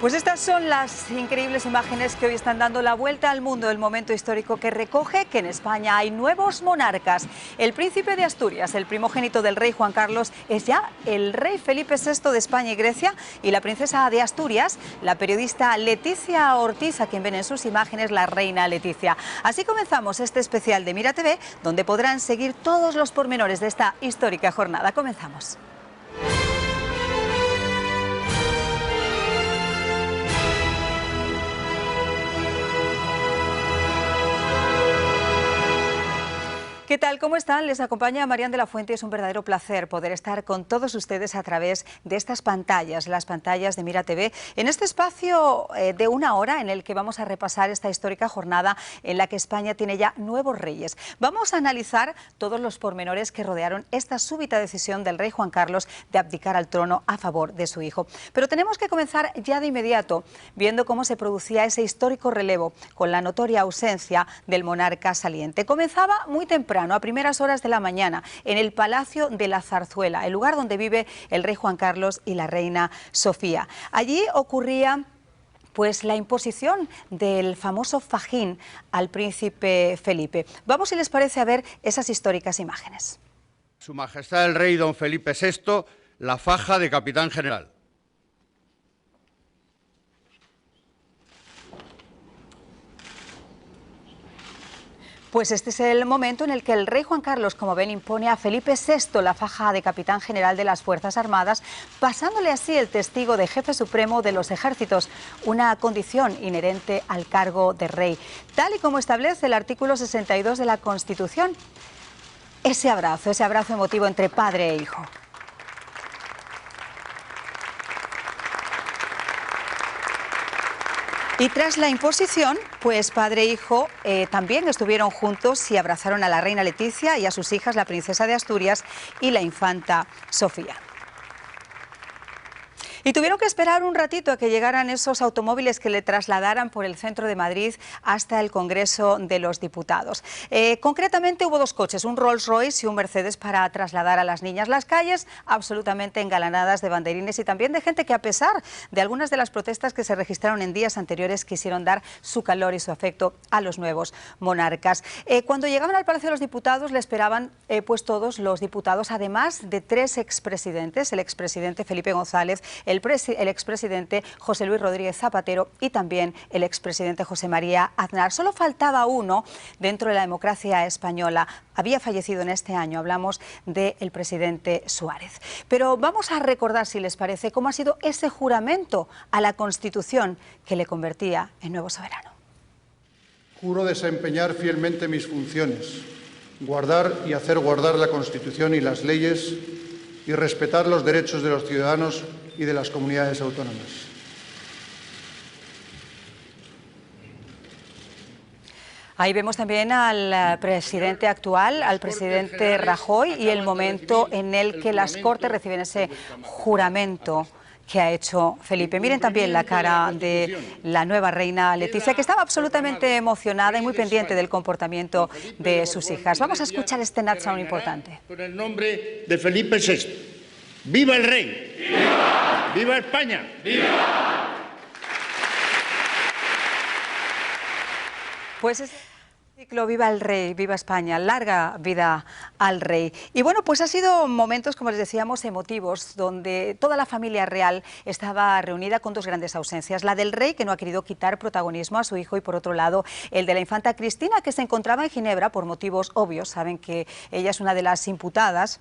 Pues estas son las increíbles imágenes que hoy están dando la vuelta al mundo, el momento histórico que recoge que en España hay nuevos monarcas. El príncipe de Asturias, el primogénito del rey Juan Carlos, es ya el rey Felipe VI de España y Grecia, y la princesa de Asturias, la periodista Leticia Ortiz, a quien ven en sus imágenes la reina Leticia. Así comenzamos este especial de Mira TV, donde podrán seguir todos los pormenores de esta histórica jornada. Comenzamos. ¿Qué tal? ¿Cómo están? Les acompaña Marian de la Fuente. Es un verdadero placer poder estar con todos ustedes a través de estas pantallas, las pantallas de Mira TV, en este espacio de una hora en el que vamos a repasar esta histórica jornada en la que España tiene ya nuevos reyes. Vamos a analizar todos los pormenores que rodearon esta súbita decisión del rey Juan Carlos de abdicar al trono a favor de su hijo. Pero tenemos que comenzar ya de inmediato viendo cómo se producía ese histórico relevo con la notoria ausencia del monarca saliente. Comenzaba muy temprano, a primeras horas de la mañana, en el Palacio de la Zarzuela, el lugar donde vive el rey Juan Carlos y la reina Sofía. Allí ocurría pues la imposición del famoso fajín al príncipe Felipe. Vamos, si les parece, a ver esas históricas imágenes. Su Majestad el Rey don Felipe VI, la faja de capitán general. Pues este es el momento en el que el rey Juan Carlos, como ven, impone a Felipe VI la faja de capitán general de las Fuerzas Armadas, pasándole así el testigo de jefe supremo de los ejércitos, una condición inherente al cargo de rey, tal y como establece el artículo 62 de la Constitución. Ese abrazo emotivo entre padre e hijo. Y tras la imposición, pues padre e hijo también estuvieron juntos y abrazaron a la reina Leticia y a sus hijas, la princesa de Asturias y la infanta Sofía. Y tuvieron que esperar un ratito a que llegaran esos automóviles que le trasladaran por el centro de Madrid hasta el Congreso de los Diputados. Concretamente hubo dos coches, un Rolls Royce y un Mercedes, para trasladar a las niñas. Las calles absolutamente engalanadas de banderines y también de gente que, a pesar de algunas de las protestas que se registraron en días anteriores, quisieron dar su calor y su afecto a los nuevos monarcas. Cuando llegaban al Palacio de los Diputados le esperaban pues todos los diputados, además de tres expresidentes, el expresidente Felipe González, el expresidente José Luis Rodríguez Zapatero y también el expresidente José María Aznar. Solo faltaba uno dentro de la democracia española. Había fallecido en este año, hablamos del presidente Suárez. Pero vamos a recordar, si les parece, cómo ha sido ese juramento a la Constitución que le convertía en nuevo soberano. Juro desempeñar fielmente mis funciones, guardar y hacer guardar la Constitución y las leyes y respetar los derechos de los ciudadanos y de las comunidades autónomas. Ahí vemos también al presidente actual, al presidente Rajoy, y el momento en el que las Cortes reciben ese juramento que ha hecho Felipe. Miren también la cara de la nueva reina Leticia, que estaba absolutamente emocionada y muy pendiente del comportamiento de sus hijas. Vamos a escuchar este nat sound importante. Con el nombre de Felipe VI. ¡Viva el rey! ¡Viva! ¡Viva España! ¡Viva! Pues es ciclo, viva el rey, viva España, larga vida al rey. Y bueno, pues ha sido momentos, como les decíamos, emotivos, donde toda la familia real estaba reunida con dos grandes ausencias. La del rey, que no ha querido quitar protagonismo a su hijo, y por otro lado, el de la infanta Cristina, que se encontraba en Ginebra por motivos obvios. Saben que ella es una de las imputadas,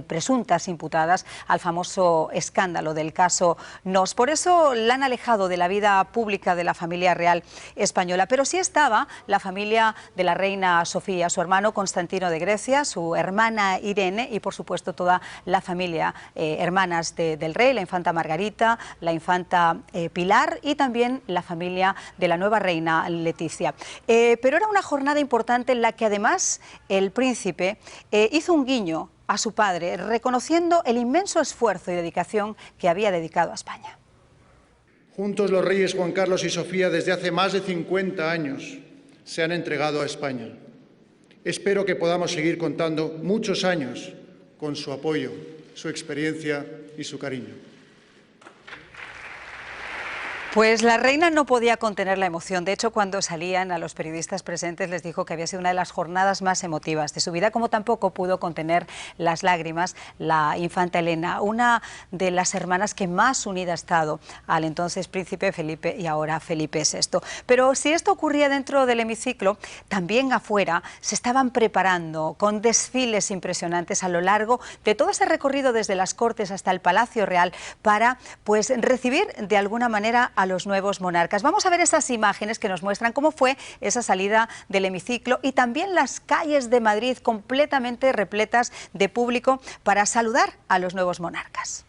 presuntas imputadas al famoso escándalo del caso Nos. Por eso la han alejado de la vida pública de la familia real española. Pero sí estaba la familia de la reina Sofía, su hermano Constantino de Grecia, su hermana Irene y por supuesto toda la familia, hermanas del rey, la infanta Margarita, la infanta Pilar y también la familia de la nueva reina Leticia. Pero era una jornada importante en la que además el príncipe hizo un guiño a su padre, reconociendo el inmenso esfuerzo y dedicación que había dedicado a España. Juntos los reyes Juan Carlos y Sofía, desde hace más de 50 años, se han entregado a España. Espero que podamos seguir contando muchos años con su apoyo, su experiencia y su cariño. Pues la reina no podía contener la emoción. De hecho, cuando salían a los periodistas presentes les dijo que había sido una de las jornadas más emotivas de su vida, como tampoco pudo contener las lágrimas la infanta Elena, una de las hermanas que más unida ha estado al entonces príncipe Felipe y ahora Felipe VI. Pero si esto ocurría dentro del hemiciclo, también afuera se estaban preparando con desfiles impresionantes a lo largo de todo ese recorrido desde las Cortes hasta el Palacio Real para recibir de alguna manera a los nuevos monarcas. Vamos a ver esas imágenes que nos muestran cómo fue esa salida del hemiciclo y también las calles de Madrid completamente repletas de público para saludar a los nuevos monarcas.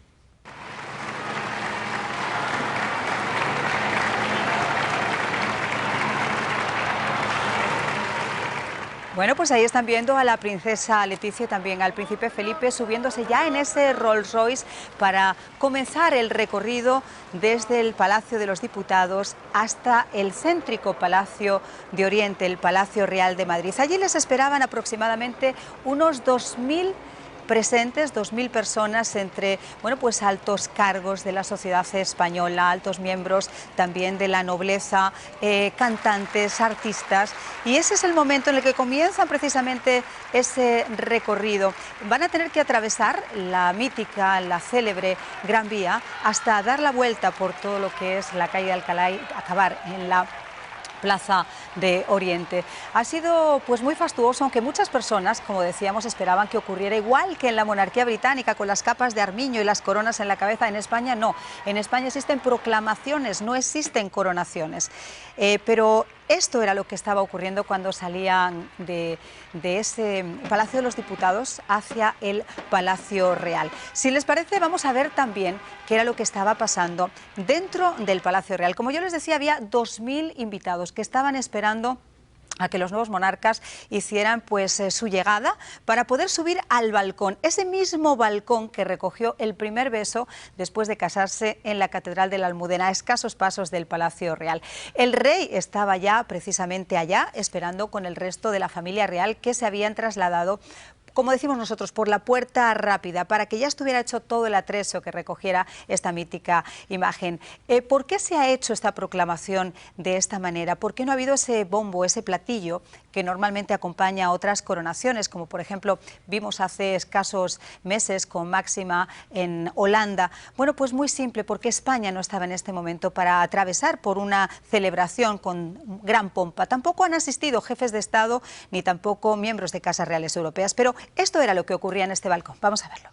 Bueno, pues ahí están viendo a la princesa Leticia y también al príncipe Felipe subiéndose ya en ese Rolls Royce para comenzar el recorrido desde el Palacio de los Diputados hasta el céntrico Palacio de Oriente, el Palacio Real de Madrid. Allí les esperaban aproximadamente unos 2.000 presentes, 2.000 personas entre altos cargos de la sociedad española, altos miembros también de la nobleza, cantantes, artistas, y ese es el momento en el que comienzan precisamente ese recorrido. Van a tener que atravesar la mítica, la célebre Gran Vía hasta dar la vuelta por todo lo que es la calle de Alcalá y acabar en la Plaza de Oriente. Ha sido muy fastuoso, aunque muchas personas, como decíamos, esperaban que ocurriera igual que en la monarquía británica, con las capas de armiño y las coronas en la cabeza. En España no, en España existen proclamaciones, no existen coronaciones. Pero esto era lo que estaba ocurriendo cuando salían de ese Palacio de los Diputados hacia el Palacio Real. Si les parece, vamos a ver también qué era lo que estaba pasando dentro del Palacio Real. Como yo les decía, había 2.000 invitados que estaban esperando a que los nuevos monarcas hicieran su llegada para poder subir al balcón, ese mismo balcón que recogió el primer beso después de casarse en la Catedral de la Almudena, a escasos pasos del Palacio Real. El rey estaba ya precisamente allá, esperando con el resto de la familia real que se habían trasladado, como decimos nosotros, por la puerta rápida, para que ya estuviera hecho todo el atrezo que recogiera esta mítica imagen. ¿Por qué se ha hecho esta proclamación de esta manera? ¿Por qué no ha habido ese bombo, ese platillo que normalmente acompaña a otras coronaciones, como por ejemplo vimos hace escasos meses con Máxima en Holanda? Bueno, pues muy simple, porque España no estaba en este momento para atravesar por una celebración con gran pompa. Tampoco han asistido jefes de Estado ni tampoco miembros de casas reales europeas, pero esto era lo que ocurría en este balcón. Vamos a verlo.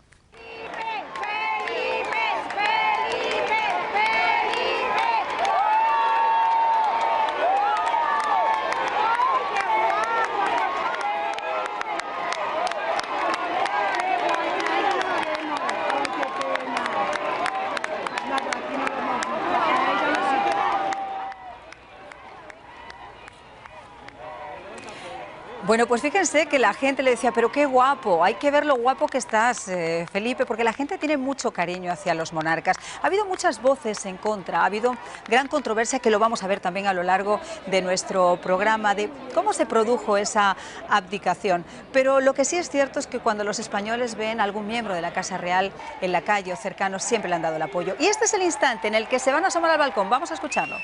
Bueno, pues fíjense que la gente le decía, pero qué guapo, hay que ver lo guapo que estás, Felipe, porque la gente tiene mucho cariño hacia los monarcas. Ha habido muchas voces en contra, ha habido gran controversia, que lo vamos a ver también a lo largo de nuestro programa, de cómo se produjo esa abdicación. Pero lo que sí es cierto es que cuando los españoles ven a algún miembro de la Casa Real en la calle o cercanos, siempre le han dado el apoyo. Y este es el instante en el que se van a asomar al balcón. Vamos a escucharlo.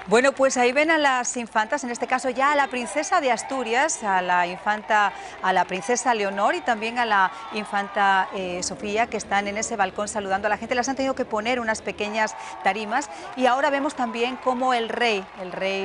Bueno, pues ahí ven a las infantas, en este caso ya a la princesa de Asturias, a la princesa Leonor y también a la infanta Sofía, que están en ese balcón saludando a la gente. Las han tenido que poner unas pequeñas tarimas y ahora vemos también cómo el rey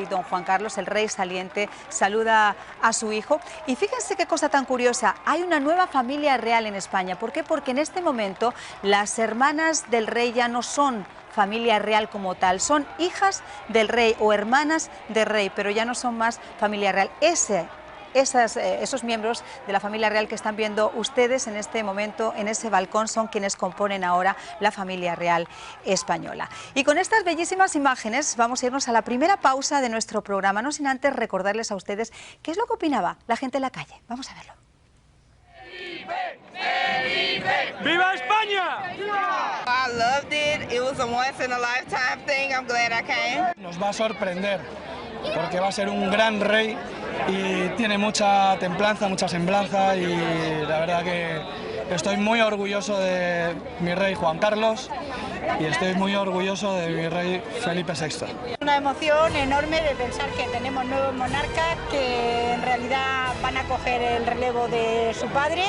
don Juan Carlos, el rey saliente, saluda a su hijo. Y fíjense qué cosa tan curiosa, hay una nueva familia real en España. ¿Por qué? Porque en este momento las hermanas del rey ya no son familia real como tal, son hijas del rey o hermanas del rey, pero ya no son más familia real. Esos miembros de la familia real que están viendo ustedes en este momento en ese balcón son quienes componen ahora la familia real española. Y con estas bellísimas imágenes vamos a irnos a la primera pausa de nuestro programa, no sin antes recordarles a ustedes qué es lo que opinaba la gente en la calle. Vamos a verlo. ¡Viva España! I loved it. It was a once in a lifetime thing. I'm glad I came. Nos va a sorprender porque va a ser un gran rey y tiene mucha templanza, mucha semblanza y la verdad que estoy muy orgulloso de mi rey Juan Carlos y estoy muy orgulloso de mi rey Felipe VI. Una emoción enorme de pensar que tenemos nuevos monarcas que en realidad van a coger el relevo de su padre.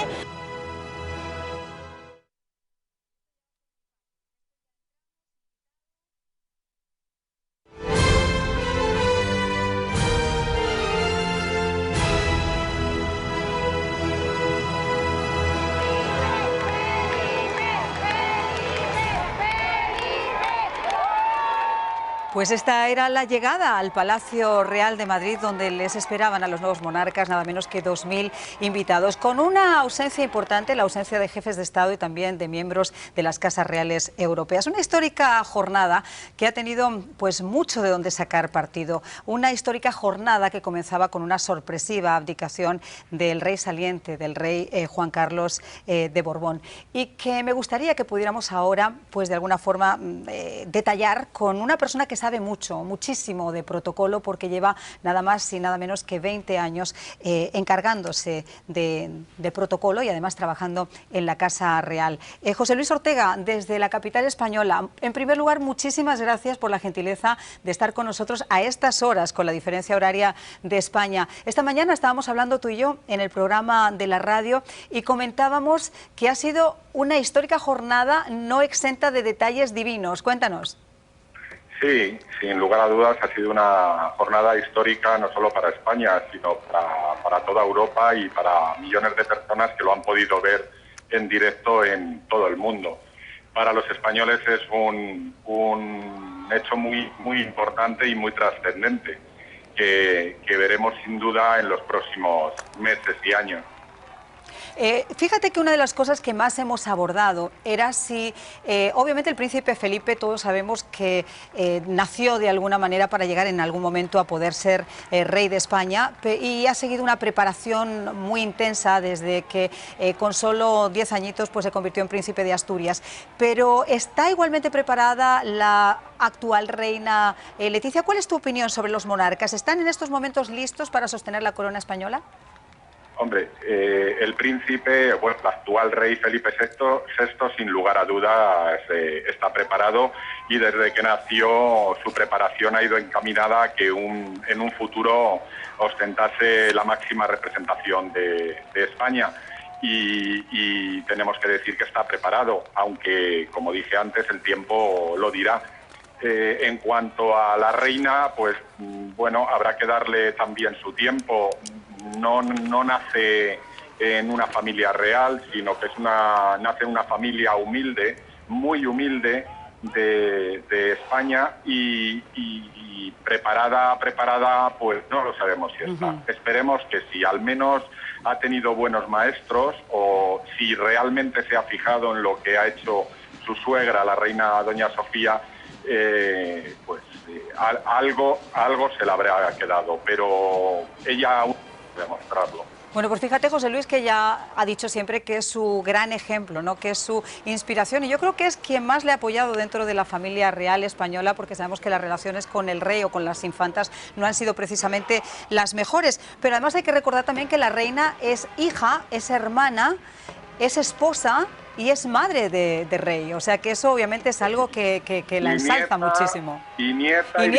Pues esta era la llegada al Palacio Real de Madrid, donde les esperaban a los nuevos monarcas nada menos que 2000 invitados, con una ausencia importante, la ausencia de jefes de Estado y también de miembros de las casas reales europeas. Una histórica jornada que ha tenido pues mucho de donde sacar partido. Una histórica jornada que comenzaba con una sorpresiva abdicación del rey saliente, del rey Juan Carlos de Borbón, y que me gustaría que pudiéramos ahora, pues de alguna forma, detallar con una persona que sabe muchísimo de protocolo, porque lleva nada más y nada menos que 20 años encargándose de protocolo y además trabajando en la Casa Real. José Luis Ortega, desde la capital española, en primer lugar, muchísimas gracias por la gentileza de estar con nosotros a estas horas, con la diferencia horaria de España. Esta mañana estábamos hablando tú y yo en el programa de la radio y comentábamos que ha sido una histórica jornada no exenta de detalles divinos. Cuéntanos. Sí, sin lugar a dudas ha sido una jornada histórica no solo para España, sino para toda Europa y para millones de personas que lo han podido ver en directo en todo el mundo. Para los españoles es un hecho muy importante y muy trascendente que veremos sin duda en los próximos meses y años. Fíjate que una de las cosas que más hemos abordado era si, obviamente el príncipe Felipe, todos sabemos que nació de alguna manera para llegar en algún momento a poder ser rey de España y ha seguido una preparación muy intensa desde que con solo 10 añitos pues se convirtió en príncipe de Asturias. Pero ¿está igualmente preparada la actual reina Leticia? ¿Cuál es tu opinión sobre los monarcas? ¿Están en estos momentos listos para sostener la corona española? Hombre, el príncipe, bueno, el actual rey Felipe VI, sin lugar a dudas, está preparado y desde que nació su preparación ha ido encaminada a que en un futuro ostentase la máxima representación de España. Y tenemos que decir que está preparado, aunque, como dije antes, el tiempo lo dirá. En cuanto a la reina, pues bueno, habrá que darle también su tiempo. No nace en una familia real, sino que nace en una familia humilde, muy humilde de España y preparada, pues no lo sabemos si está. Esperemos que sí, al menos ha tenido buenos maestros o si realmente se ha fijado en lo que ha hecho su suegra, la reina doña Sofía, algo se le habrá quedado, pero ella aún demostrarlo. Bueno, pues fíjate, José Luis, que ya ha dicho siempre que es su gran ejemplo, ¿no? Que es su inspiración, y yo creo que es quien más le ha apoyado dentro de la familia real española, porque sabemos que las relaciones con el rey o con las infantas no han sido precisamente las mejores. Pero además hay que recordar también que la reina es hija, es hermana, es esposa y es madre de rey, o sea que eso obviamente es algo que la ensalza muchísimo. Y nieta y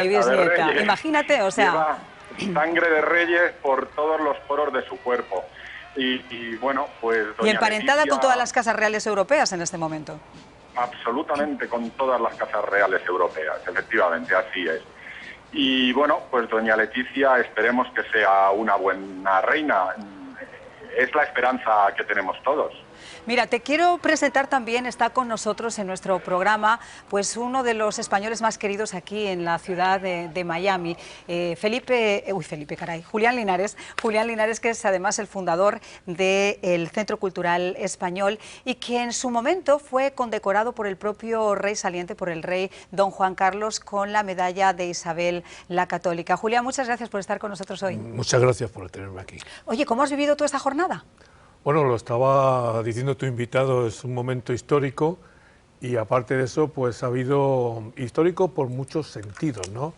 bisnieta, imagínate, o sea... Sangre de reyes por todos los poros de su cuerpo. Y bueno, pues... Y emparentada con todas las casas reales europeas en este momento. Absolutamente, con todas las casas reales europeas, efectivamente, así es. Y bueno, pues doña Leticia, esperemos que sea una buena reina. Es la esperanza que tenemos todos. Mira, te quiero presentar también, está con nosotros en nuestro programa, pues uno de los españoles más queridos aquí en la ciudad de Miami, Julián Linares. Julián Linares, que es además el fundador del Centro Cultural Español y que en su momento fue condecorado por el propio rey saliente, por el rey don Juan Carlos, con la medalla de Isabel la Católica. Julián, muchas gracias por estar con nosotros hoy. Muchas gracias por tenerme aquí. Oye, ¿cómo has vivido tú esta jornada? Bueno, lo estaba diciendo tu invitado, es un momento histórico y aparte de eso, pues ha habido histórico por muchos sentidos, ¿no?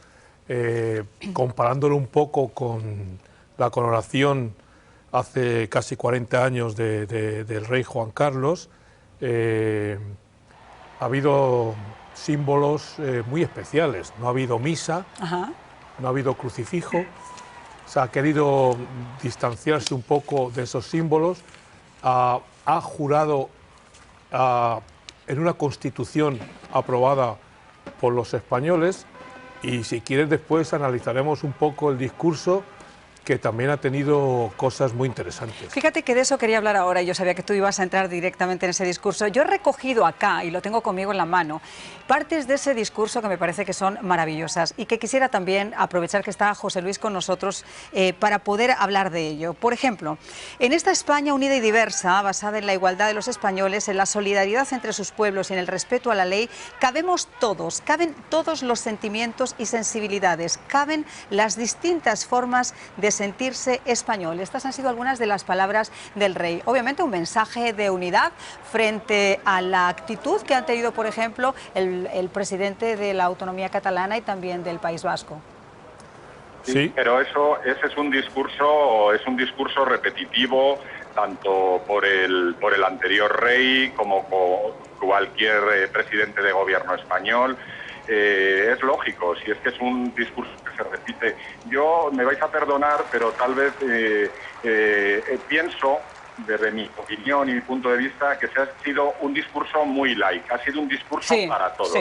Comparándolo un poco con la coronación hace casi 40 años del rey Juan Carlos, ha habido símbolos muy especiales. No ha habido misa, no ha habido crucifijo. Se ha querido distanciarse un poco de esos símbolos. Ha jurado en una constitución aprobada por los españoles y si quieres después analizaremos un poco el discurso, que también ha tenido cosas muy interesantes. Fíjate que de eso quería hablar ahora y yo sabía que tú ibas a entrar directamente en ese discurso. Yo he recogido acá, y lo tengo conmigo en la mano, partes de ese discurso que me parece que son maravillosas y que quisiera también aprovechar que está José Luis con nosotros para poder hablar de ello. Por ejemplo, en esta España unida y diversa, basada en la igualdad de los españoles, en la solidaridad entre sus pueblos y en el respeto a la ley, cabemos todos, caben todos los sentimientos y sensibilidades, caben las distintas formas de sentirse español. Estas han sido algunas de las palabras del rey. Obviamente un mensaje de unidad frente a la actitud que han tenido, por ejemplo, el presidente de la autonomía catalana y también del País Vasco. Sí, pero ese es un discurso repetitivo, tanto por el anterior rey como por cualquier presidente de gobierno español. Es lógico, si es que es un discurso que se repite. Yo, me vais a perdonar, pero tal vez pienso, desde mi opinión y mi punto de vista, que ha sido un discurso muy light, ha sido un discurso para todos,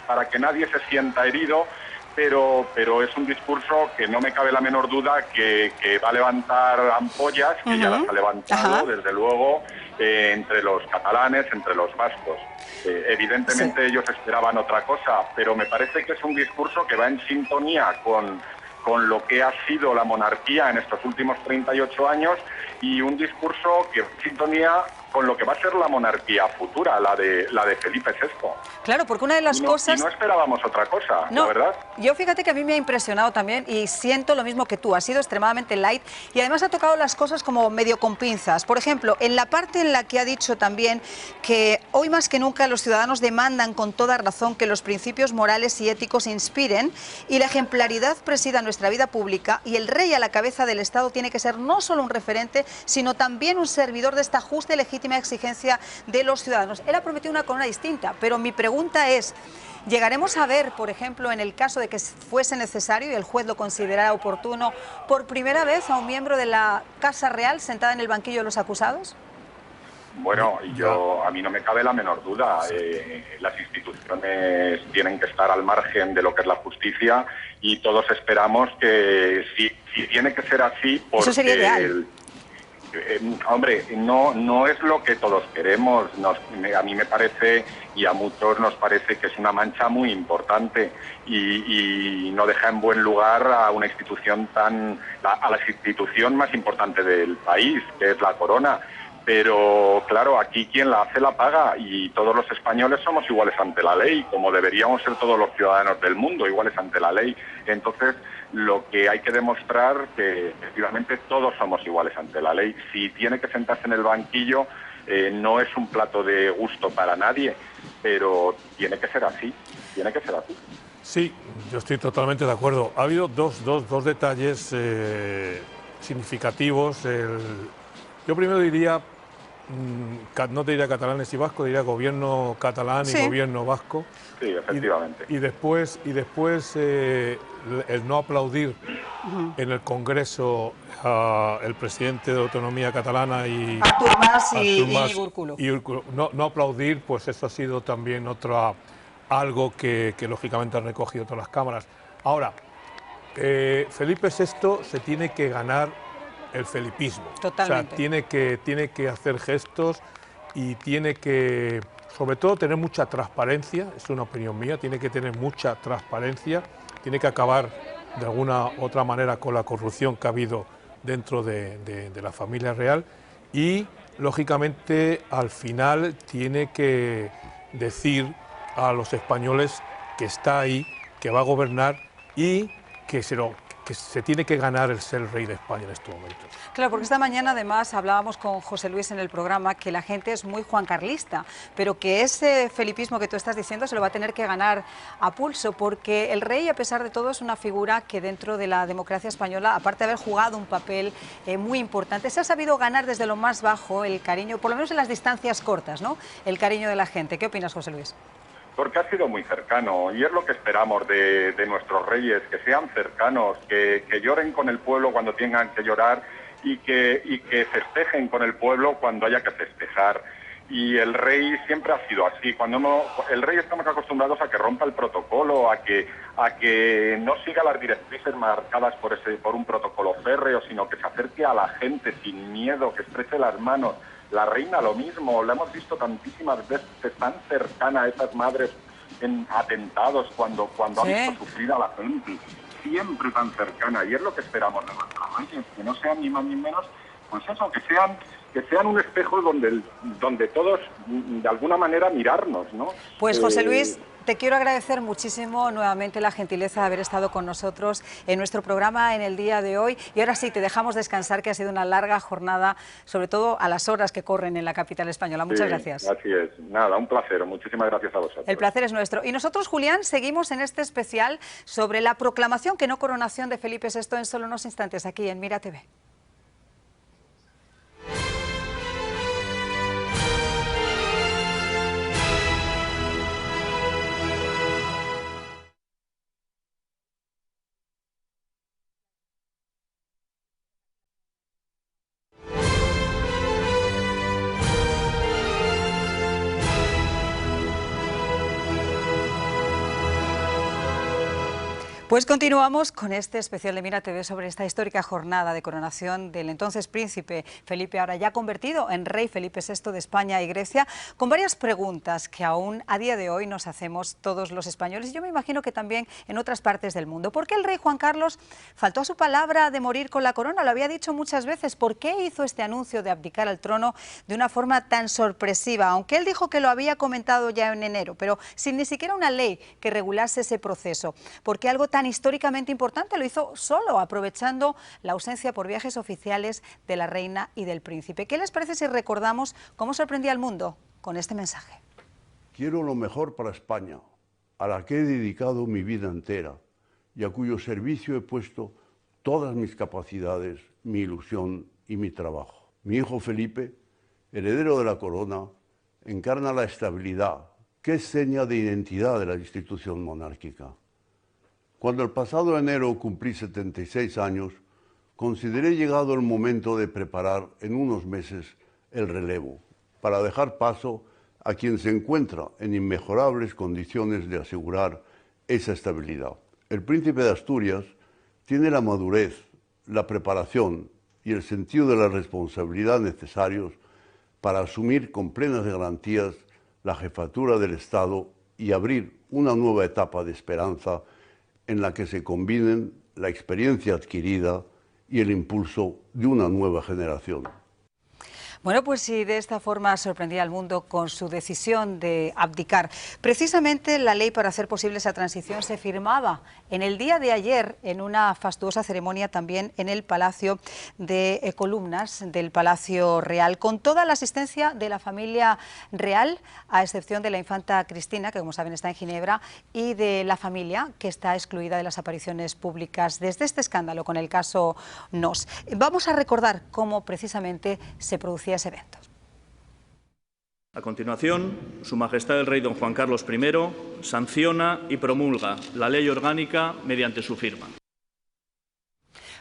para que nadie se sienta herido, pero es un discurso que no me cabe la menor duda que va a levantar ampollas, que ya las ha levantado, desde luego, entre los catalanes, entre los vascos. Evidentemente ellos esperaban otra cosa, pero me parece que es un discurso que va en sintonía con lo que ha sido la monarquía en estos últimos 38 años y un discurso que va en sintonía con lo que va a ser la monarquía futura, la de Felipe VI. Claro, porque una de las cosas... Y no esperábamos otra cosa, no, la verdad. Yo fíjate que a mí me ha impresionado también y siento lo mismo que tú, ha sido extremadamente light y además ha tocado las cosas como medio con pinzas. Por ejemplo, en la parte en la que ha dicho también que hoy más que nunca los ciudadanos demandan con toda razón que los principios morales y éticos inspiren y la ejemplaridad presida nuestra vida pública y el rey a la cabeza del Estado tiene que ser no solo un referente, sino también un servidor de esta justa y legítima exigencia de los ciudadanos. Él ha prometido una corona distinta, pero mi pregunta es, ¿llegaremos a ver, por ejemplo, en el caso de que fuese necesario y el juez lo considerara oportuno, por primera vez a un miembro de la Casa Real sentada en el banquillo de los acusados? Bueno, a mí no me cabe la menor duda. Las instituciones tienen que estar al margen de lo que es la justicia y todos esperamos que si tiene que ser así, porque eso sería ideal. Hombre, no es lo que todos queremos. A mí me parece y a muchos nos parece que es una mancha muy importante y no deja en buen lugar a una institución a la institución más importante del país, que es la corona. Pero claro, aquí quien la hace la paga y todos los españoles somos iguales ante la ley, como deberíamos ser todos los ciudadanos del mundo, iguales ante la ley. Entonces, lo que hay que demostrar que efectivamente todos somos iguales ante la ley. Si tiene que sentarse en el banquillo, no es un plato de gusto para nadie, pero tiene que ser así, tiene que ser así. Sí, yo estoy totalmente de acuerdo. Ha habido dos detalles significativos. Yo primero diría, no te diría catalanes y vascos, diría gobierno catalán y gobierno vasco. Sí, efectivamente. Y después el no aplaudir en el Congreso al presidente de Autonomía Catalana y Artur Mas y Urculo. No aplaudir, pues eso ha sido también algo que lógicamente han recogido todas las cámaras. Ahora, Felipe VI se tiene que ganar el felipismo. Totalmente. O sea, tiene que hacer gestos y tiene que, sobre todo, tener mucha transparencia, es una opinión mía, tiene que tener mucha transparencia, tiene que acabar de alguna otra manera con la corrupción que ha habido dentro de la familia real y, lógicamente, al final tiene que decir a los españoles que está ahí, que va a gobernar y que que se tiene que ganar el ser rey de España en estos momentos. Claro, porque esta mañana además hablábamos con José Luis en el programa que la gente es muy juancarlista, pero que ese felipismo que tú estás diciendo se lo va a tener que ganar a pulso, porque el rey, a pesar de todo, es una figura que dentro de la democracia española, aparte de haber jugado un papel muy importante, se ha sabido ganar desde lo más bajo el cariño, por lo menos en las distancias cortas, ¿no? El cariño de la gente. ¿Qué opinas, José Luis? Porque ha sido muy cercano y es lo que esperamos de nuestros reyes, que sean cercanos, que lloren con el pueblo cuando tengan que llorar y que festejen con el pueblo cuando haya que festejar. Y el rey siempre ha sido así. El rey estamos acostumbrados a que rompa el protocolo, a que no siga las directrices marcadas por un protocolo férreo, sino que se acerque a la gente sin miedo, que estreche las manos. La reina lo mismo, la hemos visto tantísimas veces tan cercana a esas madres en atentados cuando ha visto sufrir a la gente, siempre tan cercana, y es lo que esperamos de nuestros reyes, que no sean ni más ni menos, pues eso, que sean un espejo donde todos de alguna manera mirarnos, ¿no? Pues José Luis, te quiero agradecer muchísimo nuevamente la gentileza de haber estado con nosotros en nuestro programa en el día de hoy. Y ahora sí, te dejamos descansar, que ha sido una larga jornada, sobre todo a las horas que corren en la capital española. Muchas gracias. Así es. Nada, un placer. Muchísimas gracias a vosotros. El placer es nuestro. Y nosotros, Julián, seguimos en este especial sobre la proclamación, que no coronación, de Felipe VI en solo unos instantes, aquí en Mira TV. Pues continuamos con este especial de Mira TV sobre esta histórica jornada de coronación del entonces príncipe Felipe, ahora ya convertido en rey Felipe VI de España y Grecia, con varias preguntas que aún a día de hoy nos hacemos todos los españoles, y yo me imagino que también en otras partes del mundo. ¿Por qué el rey Juan Carlos faltó a su palabra de morir con la corona? Lo había dicho muchas veces. ¿Por qué hizo este anuncio de abdicar al trono de una forma tan sorpresiva? Aunque él dijo que lo había comentado ya en enero, pero sin ni siquiera una ley que regulase ese proceso. ¿Por qué algo tan históricamente importante lo hizo solo, aprovechando la ausencia por viajes oficiales de la reina y del príncipe? ¿Qué les parece si recordamos cómo sorprendía al mundo con este mensaje? Quiero lo mejor para España, a la que he dedicado mi vida entera y a cuyo servicio he puesto todas mis capacidades, mi ilusión y mi trabajo. Mi hijo Felipe, heredero de la corona, encarna la estabilidad, que es seña de identidad de la institución monárquica. Cuando el pasado enero cumplí 76 años, consideré llegado el momento de preparar en unos meses el relevo, para dejar paso a quien se encuentra en inmejorables condiciones de asegurar esa estabilidad. El príncipe de Asturias tiene la madurez, la preparación y el sentido de la responsabilidad necesarios para asumir con plenas garantías la jefatura del Estado y abrir una nueva etapa de esperanza en la que se combinen la experiencia adquirida y el impulso de una nueva generación. Bueno, pues sí, de esta forma sorprendía al mundo con su decisión de abdicar. Precisamente la ley para hacer posible esa transición se firmaba en el día de ayer en una fastuosa ceremonia también en el Palacio de Columnas del Palacio Real, con toda la asistencia de la familia real, a excepción de la infanta Cristina, que como saben está en Ginebra, y de la familia, que está excluida de las apariciones públicas desde este escándalo con el caso Nos. Vamos a recordar cómo precisamente se producía ese evento. A continuación, Su Majestad el Rey don Juan Carlos I sanciona y promulga la ley orgánica mediante su firma.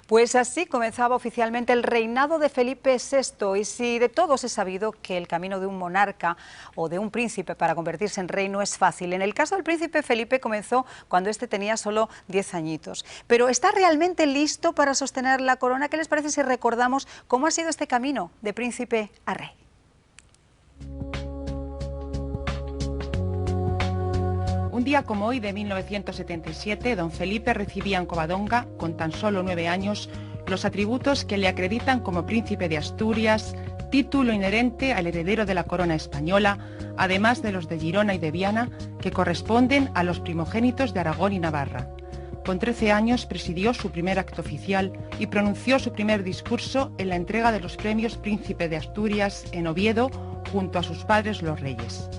Pues así comenzaba oficialmente el reinado de Felipe VI, y si de todos es sabido que el camino de un monarca o de un príncipe para convertirse en rey no es fácil. En el caso del príncipe Felipe comenzó cuando este tenía solo 10 añitos. Pero ¿está realmente listo para sostener la corona? ¿Qué les parece si recordamos cómo ha sido este camino de príncipe a rey? Un día como hoy de 1977, don Felipe recibía en Covadonga, con tan solo 9 años, los atributos que le acreditan como príncipe de Asturias, título inherente al heredero de la corona española, además de los de Girona y de Viana, que corresponden a los primogénitos de Aragón y Navarra. Con 13 años presidió su primer acto oficial y pronunció su primer discurso en la entrega de los premios Príncipe de Asturias en Oviedo junto a sus padres los reyes.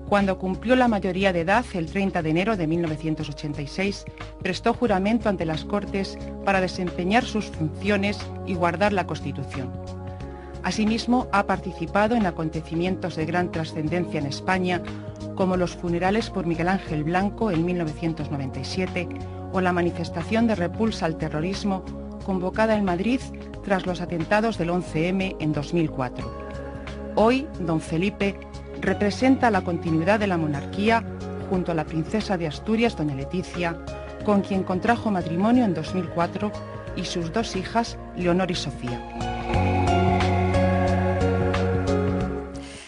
Cuando cumplió la mayoría de edad, el 30 de enero de 1986, prestó juramento ante las Cortes para desempeñar sus funciones y guardar la Constitución. Asimismo, ha participado en acontecimientos de gran trascendencia en España, como los funerales por Miguel Ángel Blanco en 1997 o la manifestación de repulsa al terrorismo convocada en Madrid tras los atentados del 11M en 2004. Hoy, don Felipe representa la continuidad de la monarquía junto a la princesa de Asturias, doña Leticia, con quien contrajo matrimonio en 2004, y sus dos hijas, Leonor y Sofía.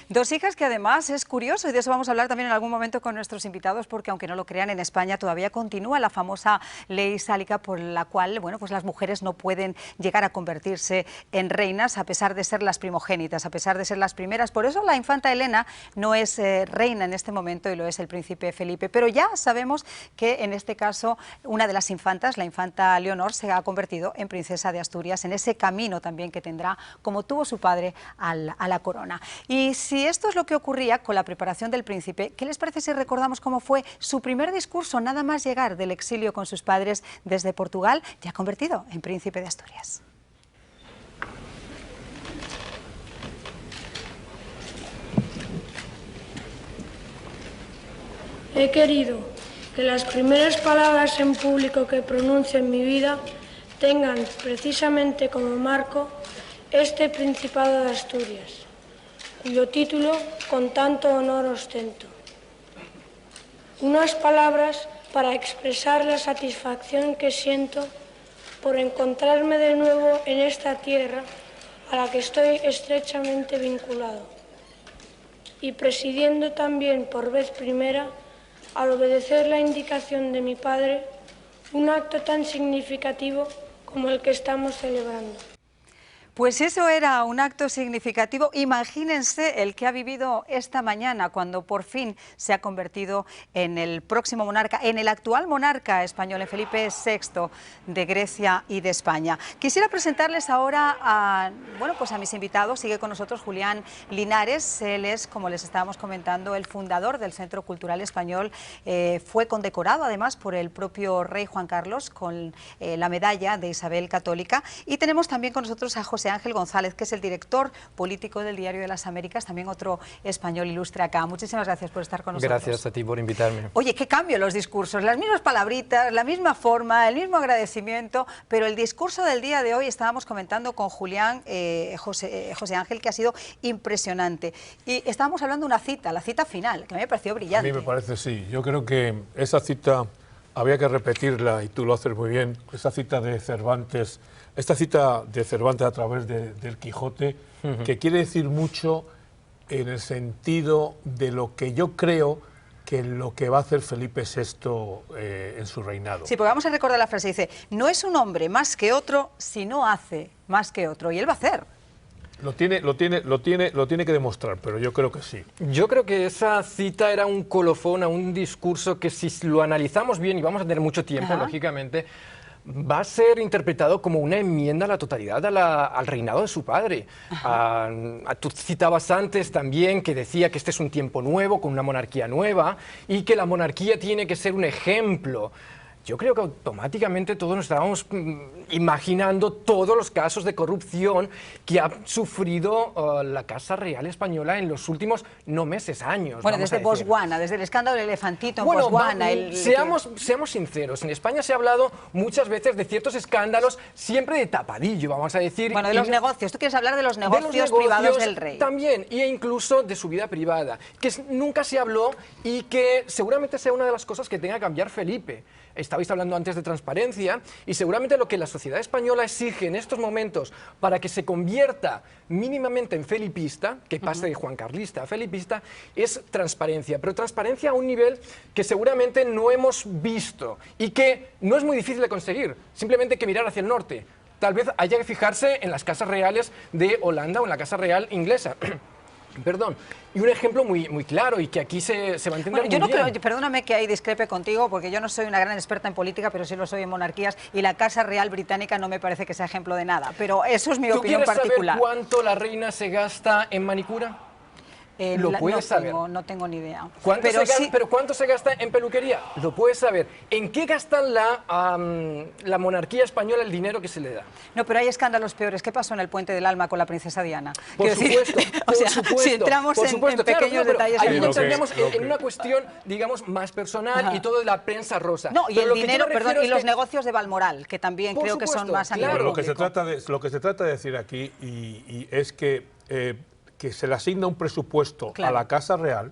Dos hijas que además es curioso, y de eso vamos a hablar también en algún momento con nuestros invitados, porque aunque no lo crean, en España todavía continúa la famosa ley sálica por la cual, bueno, pues las mujeres no pueden llegar a convertirse en reinas a pesar de ser las primogénitas, a pesar de ser las primeras. Por eso la infanta Elena no es reina en este momento y lo es el príncipe Felipe. Pero ya sabemos que en este caso una de las infantas, la infanta Leonor, se ha convertido en princesa de Asturias en ese camino también que tendrá, como tuvo su padre, a la corona. Y si esto es lo que ocurría con la preparación del príncipe, ¿qué les parece si recordamos cómo fue su primer discurso nada más llegar del exilio con sus padres desde Portugal, ya convertido en príncipe de Asturias? He querido que las primeras palabras en público que pronuncie en mi vida tengan precisamente como marco este Principado de Asturias, cuyo título con tanto honor ostento. Unas palabras para expresar la satisfacción que siento por encontrarme de nuevo en esta tierra a la que estoy estrechamente vinculado, y presidiendo también por vez primera, al obedecer la indicación de mi padre, un acto tan significativo como el que estamos celebrando. Pues eso era un acto significativo. Imagínense el que ha vivido esta mañana cuando por fin se ha convertido en el próximo monarca, en el actual monarca español, en Felipe VI de Grecia y de España. Quisiera presentarles ahora a mis invitados. Sigue con nosotros Julián Linares. Él es, como les estábamos comentando, el fundador del Centro Cultural Español. Fue condecorado además por el propio rey Juan Carlos con la medalla de Isabel Católica. Y tenemos también con nosotros a José Ángel González, que es el director político del Diario de las Américas, también otro español ilustre acá. Muchísimas gracias por estar con nosotros. Gracias a ti por invitarme. Oye, qué cambio los discursos, las mismas palabritas, la misma forma, el mismo agradecimiento, pero el discurso del día de hoy, estábamos comentando con Julián, José Ángel, que ha sido impresionante. Y estábamos hablando de una cita, la cita final, que a mí me pareció brillante. A mí me parece, sí. Yo creo que esa cita había que repetirla, y tú lo haces muy bien, esa cita de Cervantes. Esta cita de Cervantes a través del Quijote, que quiere decir mucho en el sentido de lo que yo creo que lo que va a hacer Felipe VI en su reinado. Sí, porque vamos a recordar la frase, dice, no es un hombre más que otro si no hace más que otro, y él va a hacer. Lo tiene que demostrar, pero yo creo que sí. Yo creo que esa cita era un colofón a un discurso que, si lo analizamos bien, y vamos a tener mucho tiempo, lógicamente, va a ser interpretado como una enmienda a la totalidad al reinado de su padre. Tú citabas antes también que decía que este es un tiempo nuevo, con una monarquía nueva, y que la monarquía tiene que ser un ejemplo. Yo creo que automáticamente todos nos estábamos imaginando todos los casos de corrupción que ha sufrido la Casa Real Española en los últimos, no meses, años. Bueno, desde Botswana, desde el escándalo del elefantito en Botswana. Seamos sinceros, en España se ha hablado muchas veces de ciertos escándalos, siempre de tapadillo, vamos a decir. Bueno, de los negocios. ¿Tú quieres hablar de los negocios privados del rey? También, e incluso de su vida privada, que nunca se habló y que seguramente sea una de las cosas que tenga que cambiar Felipe. Estabais hablando antes de transparencia, y seguramente lo que la sociedad española exige en estos momentos para que se convierta mínimamente en felipista, que pase de juancarlista a felipista, es transparencia, pero transparencia a un nivel que seguramente no hemos visto y que no es muy difícil de conseguir, simplemente hay que mirar hacia el norte. Tal vez haya que fijarse en las casas reales de Holanda o en la Casa Real inglesa. Perdón. Y un ejemplo muy claro y que aquí se va a entender muy bien. Perdóname que ahí discrepe contigo, porque yo no soy una gran experta en política, pero sí lo soy en monarquías, y la Casa Real Británica no me parece que sea ejemplo de nada. Pero eso es mi opinión particular. ¿Tú quieres saber cuánto la reina se gasta en manicura? ¿Lo puedes saber? No tengo ni idea. ¿Pero cuánto se gasta en peluquería? Lo puedes saber. ¿En qué gasta la monarquía española el dinero que se le da? No, pero hay escándalos peores. ¿Qué pasó en el Puente del Alma con la princesa Diana? Por supuesto, si entramos en pequeños detalles... Ahí entraríamos en una cuestión, digamos, más personal y todo de la prensa rosa. No, y el dinero, perdón, y los negocios de Balmoral, que también creo que son más a nivel público. Lo que se trata de decir aquí es que se le asigna un presupuesto a la Casa Real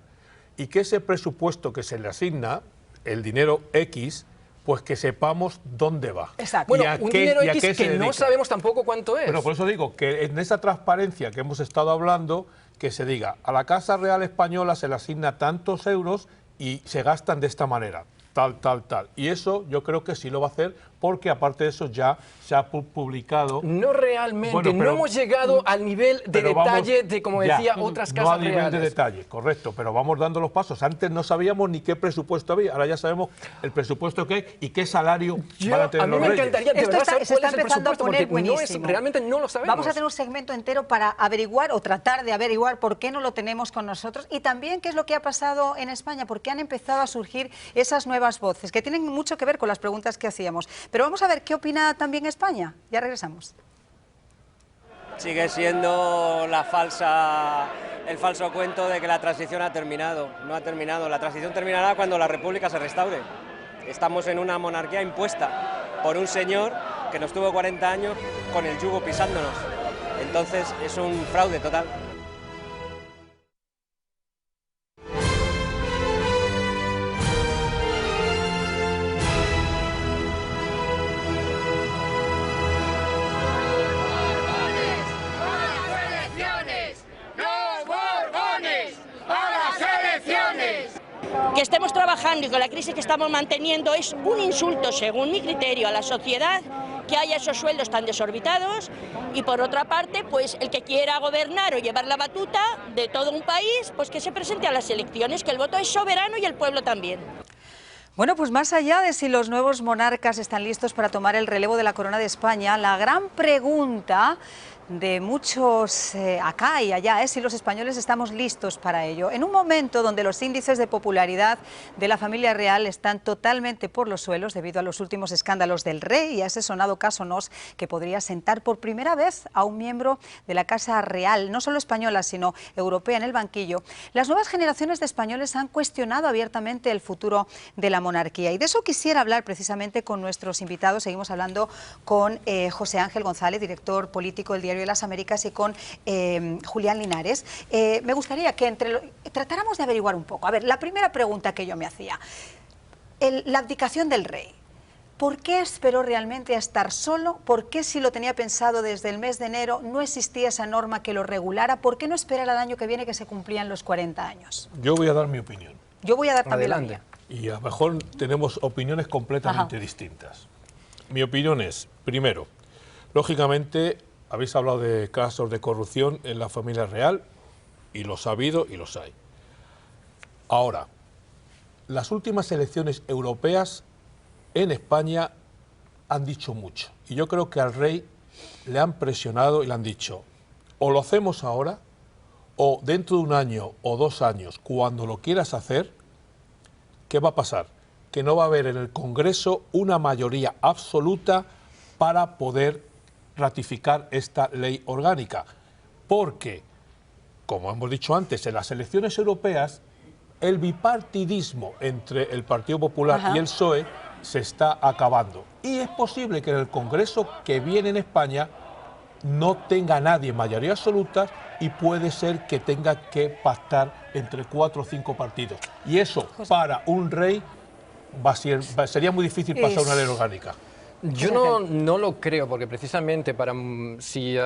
y que ese presupuesto que se le asigna, el dinero X, pues que sepamos dónde va. Exacto. Bueno, un dinero X que no sabemos tampoco cuánto es. Bueno, por eso digo que en esa transparencia que hemos estado hablando, que se diga, a la Casa Real Española se le asigna tantos euros y se gastan de esta manera, tal. Y eso yo creo que sí lo va a hacer, porque aparte de eso ya se ha publicado... No realmente, no hemos llegado al nivel de detalle de, como decía, otras casas reales. No a nivel de detalle, correcto, pero vamos dando los pasos. Antes no sabíamos ni qué presupuesto había, ahora ya sabemos el presupuesto que hay y qué salario van a tener los reyes. A mí me encantaría de verdad saber cuál es el presupuesto, porque realmente no lo sabemos. Vamos a tener un segmento entero para averiguar o tratar de averiguar por qué no lo tenemos con nosotros y también qué es lo que ha pasado en España, por qué han empezado a surgir esas nuevas voces, que tienen mucho que ver con las preguntas que hacíamos. Pero vamos a ver qué opina también España. Ya regresamos. Sigue siendo el falso cuento de que la transición ha terminado. No ha terminado. La transición terminará cuando la República se restaure. Estamos en una monarquía impuesta por un señor que nos tuvo 40 años con el yugo pisándonos. Entonces es un fraude total. Que estemos trabajando y con la crisis que estamos manteniendo es un insulto, según mi criterio, a la sociedad, que haya esos sueldos tan desorbitados y, por otra parte, pues el que quiera gobernar o llevar la batuta de todo un país, pues que se presente a las elecciones, que el voto es soberano y el pueblo también. Bueno, pues más allá de si los nuevos monarcas están listos para tomar el relevo de la corona de España, la gran pregunta de muchos acá y allá es si los españoles estamos listos para ello. En un momento donde los índices de popularidad de la familia real están totalmente por los suelos debido a los últimos escándalos del rey y a ese sonado caso Nos, que podría sentar por primera vez a un miembro de la Casa Real, no solo española sino europea, en el banquillo, las nuevas generaciones de españoles han cuestionado abiertamente el futuro de la monarquía, y de eso quisiera hablar precisamente con nuestros invitados. Seguimos hablando con José Ángel González, director político del Diario de las Américas, y con Julián Linares. Me gustaría que tratáramos de averiguar un poco. A ver, la primera pregunta que yo me hacía, la abdicación del rey. ¿Por qué esperó realmente a estar solo? ¿Por qué, si lo tenía pensado desde el mes de enero, no existía esa norma que lo regulara? ¿Por qué no esperar al año que viene, que se cumplían los 40 años? Yo voy a dar mi opinión. Yo voy a dar también la mía. Y a lo mejor tenemos opiniones completamente distintas. Mi opinión es, primero, lógicamente, habéis hablado de casos de corrupción en la familia real, y los ha habido y los hay. Ahora, las últimas elecciones europeas en España han dicho mucho. Y yo creo que al rey le han presionado y le han dicho, o lo hacemos ahora, o dentro de un año o 2 años, cuando lo quieras hacer, ¿qué va a pasar? Que no va a haber en el Congreso una mayoría absoluta para poder ratificar esta ley orgánica, porque, como hemos dicho antes, en las elecciones europeas el bipartidismo entre el Partido Popular y el PSOE se está acabando, y es posible que en el Congreso que viene en España no tenga nadie mayoría absoluta y puede ser que tenga que pactar entre 4 o 5 partidos, y eso para un rey sería muy difícil pasar una ley orgánica. Yo no lo creo, porque precisamente si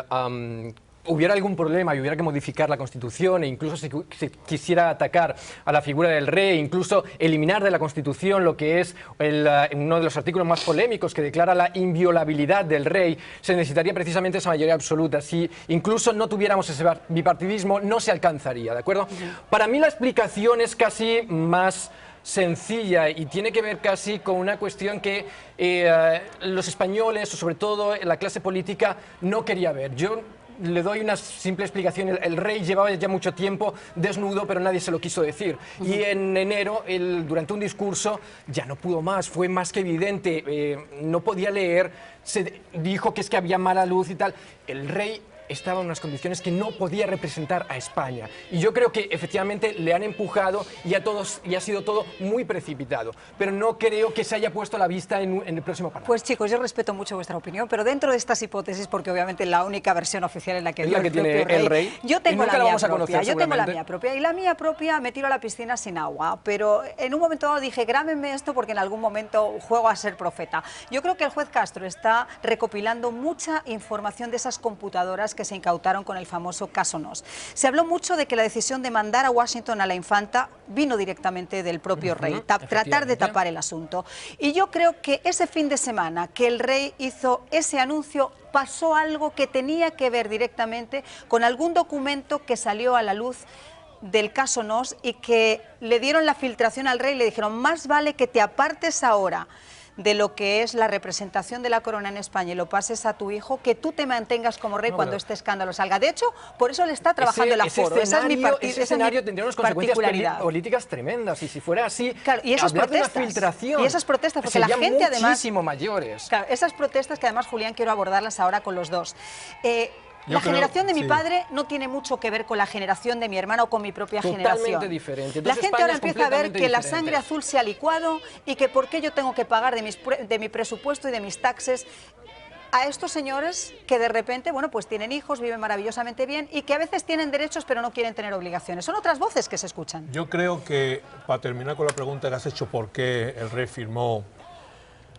hubiera algún problema y hubiera que modificar la Constitución e incluso se quisiera atacar a la figura del rey, incluso eliminar de la Constitución lo que es uno de los artículos más polémicos que declara la inviolabilidad del rey, se necesitaría precisamente esa mayoría absoluta. Si incluso no tuviéramos ese bipartidismo, no se alcanzaría, ¿de acuerdo? Para mí la explicación es casi más sencilla y tiene que ver casi con una cuestión que los españoles, o sobre todo la clase política, no quería ver. Yo le doy una simple explicación. El rey llevaba ya mucho tiempo desnudo, pero nadie se lo quiso decir. Y en enero, durante un discurso, ya no pudo más, fue más que evidente, no podía leer, se dijo que es que había mala luz y tal. El rey estaba en unas condiciones que no podía representar a España. Y yo creo que efectivamente le han empujado y ha sido todo muy precipitado. Pero no creo que se haya puesto la vista en el próximo Parlamento. Pues chicos, yo respeto mucho vuestra opinión, pero dentro de estas hipótesis, porque obviamente la única versión oficial en la que tiene el rey, yo tengo la mía propia. Yo tengo la seguramente. mía propia. Y la mía propia me tiro a la piscina sin agua. Pero en un momento dado dije, grábenme esto porque en algún momento juego a ser profeta. Yo creo que el juez Castro está recopilando mucha información de esas computadoras que se incautaron con el famoso caso Nos. Se habló mucho de que la decisión de mandar a Washington a la infanta vino directamente del propio rey, tratar de tapar el asunto. Y yo creo que ese fin de semana que el rey hizo ese anuncio, pasó algo que tenía que ver directamente con algún documento que salió a la luz del caso Nos y que le dieron la filtración al rey y le dijeron, más vale que te apartes ahora de lo que es la representación de la corona en España y lo pases a tu hijo, que tú te mantengas como rey cuando este escándalo salga. De hecho, por eso le está trabajando el aforo. Ese escenario tendría unas consecuencias políticas tremendas, y si fuera así, claro, y esas protestas, de una filtración, y esas protestas, porque la gente además, muchísimo mayores. Claro, esas protestas que además, Julián, quiero abordarlas ahora con los dos. La generación de mi padre no tiene mucho que ver con la generación de mi hermano o con mi propia generación. Totalmente diferente. Entonces, la gente ahora empieza a ver que la sangre azul se ha licuado y que por qué yo tengo que pagar de mi presupuesto y de mis taxes a estos señores que de repente, bueno, pues tienen hijos, viven maravillosamente bien y que a veces tienen derechos pero no quieren tener obligaciones. Son otras voces que se escuchan. Yo creo que, para terminar con la pregunta que has hecho, ¿por qué el rey firmó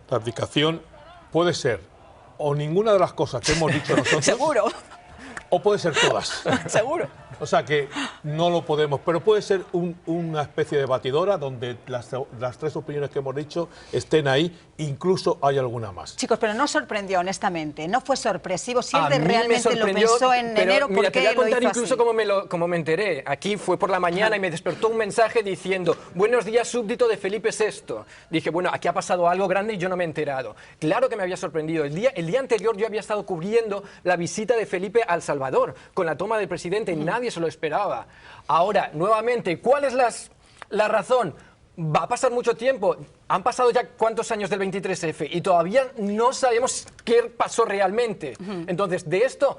la abdicación? Puede ser o ninguna de las cosas que hemos dicho nosotros. Seguro. O puede ser todas. Seguro. O sea que no lo podemos, pero puede ser una especie de batidora donde las tres opiniones que hemos dicho estén ahí, incluso hay alguna más. Chicos, pero no sorprendió, honestamente, no fue sorpresivo. Si él realmente lo pensó en enero, ¿por qué te voy a contar lo hizo incluso así? cómo me enteré. Aquí fue por la mañana y me despertó un mensaje diciendo, buenos días, súbdito de Felipe VI. Dije, bueno, aquí ha pasado algo grande y yo no me he enterado. Claro que me había sorprendido. El día anterior yo había estado cubriendo la visita de Felipe a El Salvador, con la toma del presidente, y nadie se lo esperaba. Ahora, nuevamente, ¿cuál es la razón? Va a pasar mucho tiempo. Han pasado ya cuántos años del 23F y todavía no sabemos qué pasó realmente. Entonces, de esto,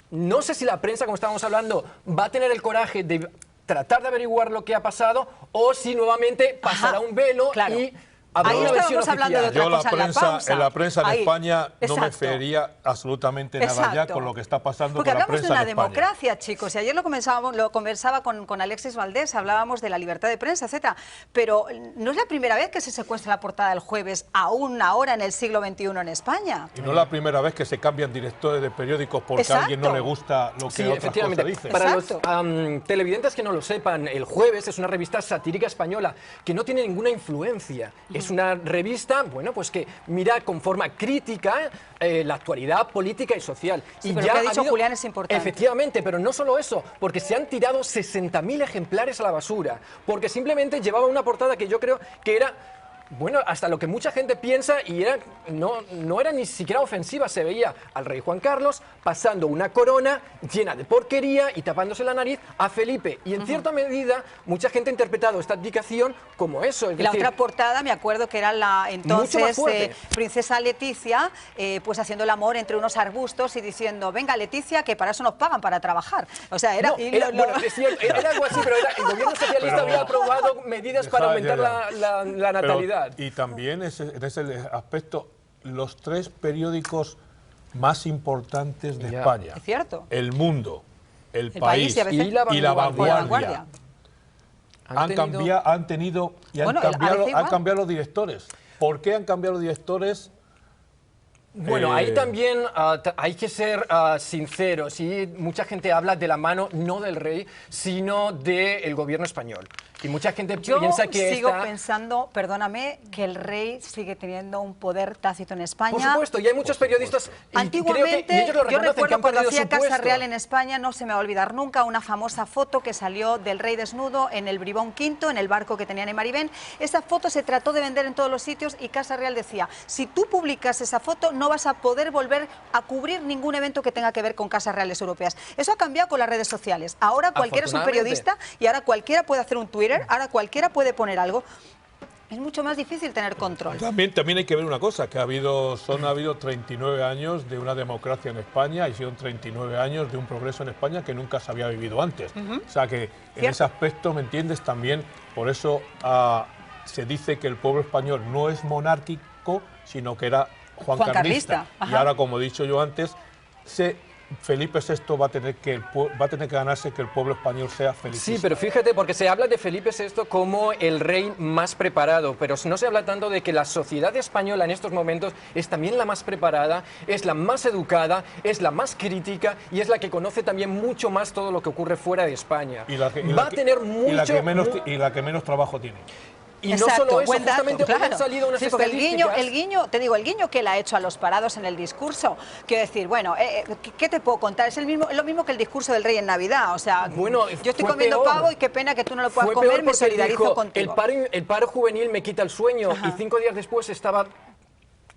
no sé si la prensa, como estábamos hablando, va a tener el coraje de tratar de averiguar lo que ha pasado o si nuevamente pasará un velo y habrá una versión oficial. Yo en la prensa en España no me fiaría absolutamente nada ya con lo que está pasando porque con la prensa en España. Porque hablamos de una democracia, chicos, y ayer lo conversaba con Alexis Valdés, hablábamos de la libertad de prensa, etcétera, pero no es la primera vez que se secuestra la portada del Jueves, aún ahora en el siglo XXI en España. Y no es la primera vez que se cambian directores de periódicos porque a alguien no le gusta lo que otras cosas dicen. Para los televidentes que no lo sepan, El Jueves es una revista satírica española que no tiene ninguna influencia. Es una revista, bueno, pues que mira con forma crítica la actualidad política y social. Sí, y pero ya lo que ha dicho Julián es importante. Efectivamente, pero no solo eso, porque se han tirado 60.000 ejemplares a la basura, porque simplemente llevaba una portada que yo creo que era, bueno, hasta lo que mucha gente piensa, y no era ni siquiera ofensiva. Se veía al rey Juan Carlos pasando una corona llena de porquería y tapándose la nariz a Felipe. Y en cierta medida, mucha gente ha interpretado esta abdicación como eso. La otra portada, me acuerdo que era la entonces princesa Leticia, pues haciendo el amor entre unos arbustos y diciendo, venga Leticia, que para eso nos pagan, para trabajar. O sea, era... era algo así, pero el gobierno socialista había aprobado medidas para aumentar la natalidad. Y también en ese aspecto, los tres periódicos más importantes de España. Es cierto. El Mundo, El País y La Vanguardia. Han cambiado, han cambiado los directores. ¿Por qué han cambiado los directores? Bueno, ahí también hay que ser sinceros, y mucha gente habla de la mano no del rey, sino del gobierno español. Y mucha gente piensa que sigo pensando, perdóname, que el rey sigue teniendo un poder tácito en España. Por supuesto, y hay muchos periodistas... Antiguamente, yo recuerdo cuando hacía Casa Real en España, no se me va a olvidar nunca, una famosa foto que salió del rey desnudo en el Bribón V, en el barco que tenían en Marivén. Esa foto se trató de vender en todos los sitios y Casa Real decía, si tú publicas esa foto no vas a poder volver a cubrir ningún evento que tenga que ver con Casas Reales Europeas. Eso ha cambiado con las redes sociales. Ahora cualquiera es un periodista y ahora cualquiera puede hacer un Twitter. Ahora cualquiera puede poner algo. Es mucho más difícil tener control. También hay que ver una cosa, que ha habido 39 años de una democracia en España y son 39 años de un progreso en España que nunca se había vivido antes. O sea que en ese aspecto, ¿me entiendes? También por eso se dice que el pueblo español no es monárquico, sino que era Juan Carlista. Y ahora, como he dicho yo antes, Felipe VI va a tener que ganarse que el pueblo español sea felicista. Sí, pero fíjate, porque se habla de Felipe VI como el rey más preparado, pero no se habla tanto de que la sociedad española en estos momentos es también la más preparada, es la más educada, es la más crítica y es la que conoce también mucho más todo lo que ocurre fuera de España. Y la que menos trabajo tiene. Y exacto, no solo eso, justamente porque han salido unas estadísticas... el guiño que él ha hecho a los parados en el discurso, quiero decir, bueno, ¿qué te puedo contar? Es lo mismo que el discurso del rey en Navidad, o sea, bueno, yo estoy comiendo pavo y qué pena que tú no lo puedas comer, me solidarizo contigo. El paro juvenil me quita el sueño. Ajá. Y 5 días después estaba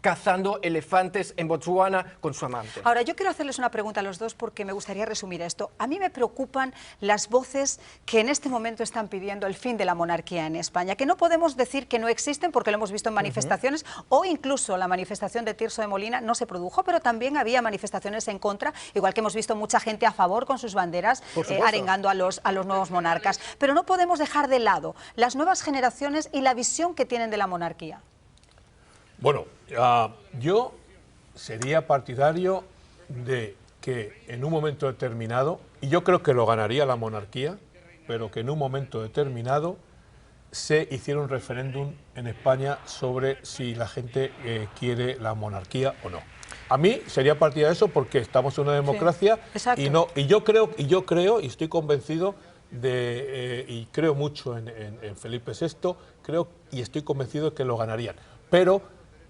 cazando elefantes en Botsuana con su amante. Ahora, yo quiero hacerles una pregunta a los dos porque me gustaría resumir esto. A mí me preocupan las voces que en este momento están pidiendo el fin de la monarquía en España, que no podemos decir que no existen porque lo hemos visto en manifestaciones, o incluso la manifestación de Tirso de Molina no se produjo, pero también había manifestaciones en contra, igual que hemos visto mucha gente a favor con sus banderas, arengando a los nuevos monarcas. Pero no podemos dejar de lado las nuevas generaciones y la visión que tienen de la monarquía. Bueno, yo sería partidario de que en un momento determinado, y yo creo que lo ganaría la monarquía, pero que en un momento determinado se hiciera un referéndum en España sobre si la gente quiere la monarquía o no. A mí sería partidario de eso porque estamos en una democracia y yo creo y estoy convencido y creo mucho en Felipe VI, creo y estoy convencido de que lo ganarían. Pero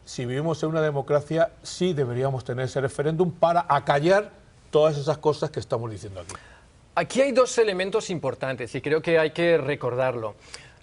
si vivimos en una democracia, sí deberíamos tener ese referéndum para acallar todas esas cosas que estamos diciendo aquí. Aquí hay dos elementos importantes y creo que hay que recordarlo.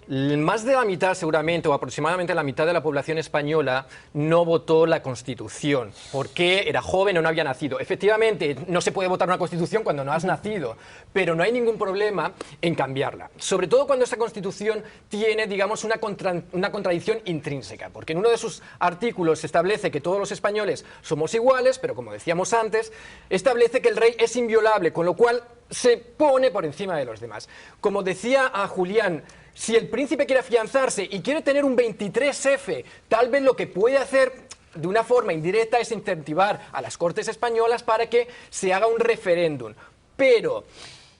Más de la mitad, seguramente, o aproximadamente la mitad de la población española no votó la Constitución porque era joven o no había nacido. Efectivamente, no se puede votar una Constitución cuando no has nacido, pero no hay ningún problema en cambiarla. Sobre todo cuando esta Constitución tiene, digamos, una contradicción intrínseca, porque en uno de sus artículos se establece que todos los españoles somos iguales, pero como decíamos antes, establece que el rey es inviolable, con lo cual se pone por encima de los demás. Como decía a Julián, si el príncipe quiere afianzarse y quiere tener un 23F, tal vez lo que puede hacer de una forma indirecta es incentivar a las Cortes españolas para que se haga un referéndum. Pero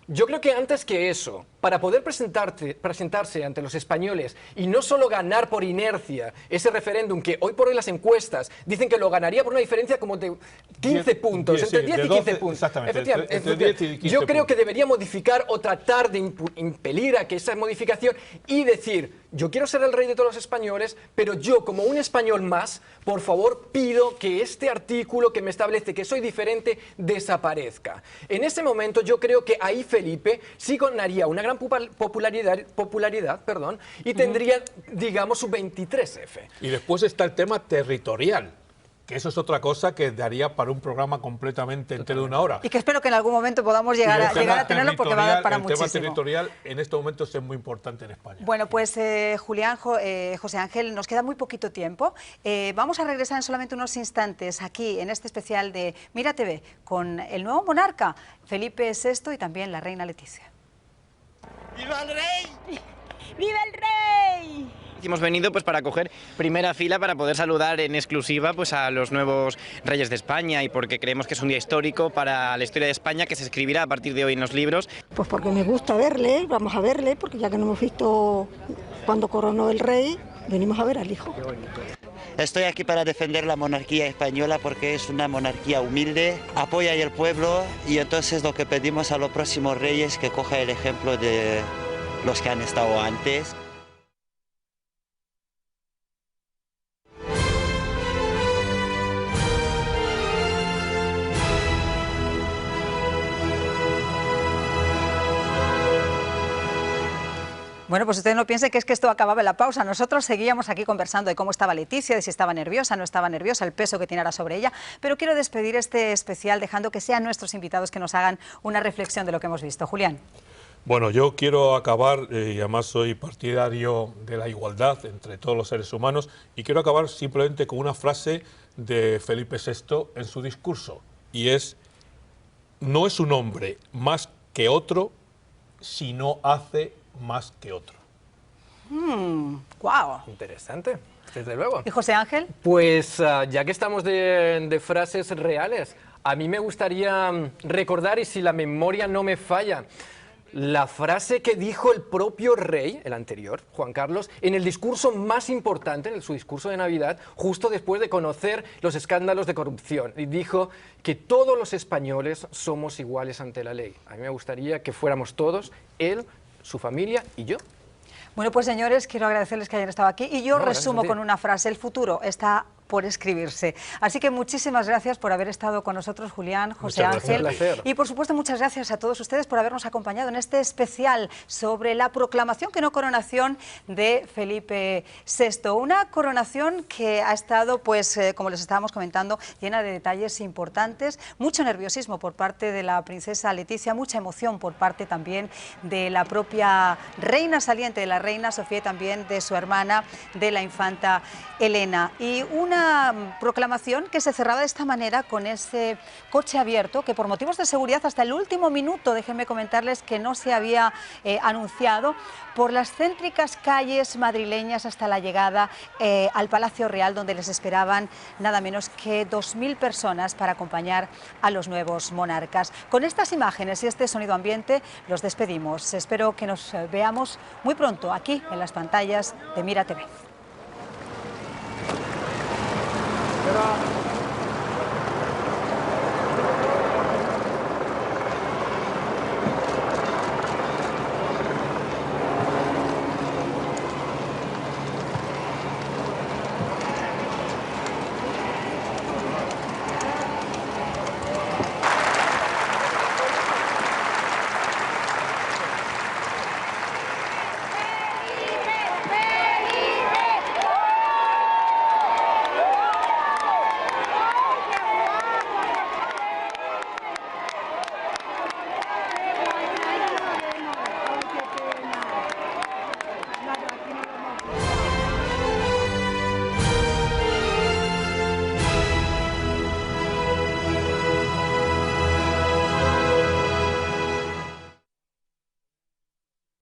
yo creo que antes que eso, para poder presentarse ante los españoles y no solo ganar por inercia ese referéndum que hoy por hoy las encuestas dicen que lo ganaría por una diferencia como de 15 puntos, entre 10 y 15 puntos. Exactamente. Yo creo que debería modificar o tratar de impelir a que esa modificación y decir, yo quiero ser el rey de todos los españoles, pero yo como un español más, por favor pido que este artículo que me establece que soy diferente desaparezca. En ese momento yo creo que ahí Felipe sí ganaría una gran popularidad, y tendría, digamos, su 23F. Y después está el tema territorial, que eso es otra cosa que daría para un programa completamente entero de una hora. Y que espero que en algún momento podamos llegar a tenerlo porque va a dar para muchísimo. El tema territorial en estos momentos es muy importante en España. Bueno, pues Julián, José Ángel, nos queda muy poquito tiempo. Vamos a regresar en solamente unos instantes aquí en este especial de Mira TV con el nuevo monarca, Felipe VI, y también la reina Leticia. ¡Viva el rey! ¡Viva el rey! Hemos venido pues para coger primera fila para poder saludar en exclusiva pues a los nuevos reyes de España y porque creemos que es un día histórico para la historia de España que se escribirá a partir de hoy en los libros. Pues porque me gusta verle, vamos a verle, porque ya que no hemos visto cuando coronó el rey, venimos a ver al hijo. Estoy aquí para defender la monarquía española porque es una monarquía humilde, apoya al pueblo y entonces lo que pedimos a los próximos reyes que coja el ejemplo de los que han estado antes. Bueno, pues usted no piense que es que esto acababa en la pausa. Nosotros seguíamos aquí conversando de cómo estaba Leticia, de si estaba nerviosa, no estaba nerviosa, el peso que tiene ahora sobre ella. Pero quiero despedir este especial dejando que sean nuestros invitados que nos hagan una reflexión de lo que hemos visto. Julián. Bueno, yo quiero acabar, y además soy partidario de la igualdad entre todos los seres humanos, y quiero acabar simplemente con una frase de Felipe VI en su discurso, y es: no es un hombre más que otro si no hace más que otro. ¡Guau! Interesante, desde luego. ¿Y José Ángel? Pues ya que estamos de frases reales, a mí me gustaría recordar, y si la memoria no me falla, la frase que dijo el propio rey, el anterior, Juan Carlos, en el discurso más importante, en su discurso de Navidad, justo después de conocer los escándalos de corrupción. Y dijo que todos los españoles somos iguales ante la ley. A mí me gustaría que fuéramos todos, él, su familia y yo. Bueno, pues señores, quiero agradecerles que hayan estado aquí y yo resumo gracias a ti. con una frase: el futuro está por escribirse. Así que muchísimas gracias por haber estado con nosotros, Julián, José Ángel. Y por supuesto muchas gracias a todos ustedes por habernos acompañado en este especial sobre la proclamación, que no coronación, de Felipe VI. Una coronación que ha estado, pues como les estábamos comentando, llena de detalles importantes, mucho nerviosismo por parte de la princesa Leticia, mucha emoción por parte también de la propia reina saliente, de la reina Sofía, y también de su hermana, de la infanta Elena. Y una proclamación que se cerraba de esta manera, con ese coche abierto que por motivos de seguridad hasta el último minuto, déjenme comentarles que no se había anunciado, por las céntricas calles madrileñas hasta la llegada al Palacio Real, donde les esperaban nada menos que 2000 personas para acompañar a los nuevos monarcas. Con estas imágenes y este sonido ambiente los despedimos. Espero que nos veamos muy pronto aquí en las pantallas de Mira TV. Era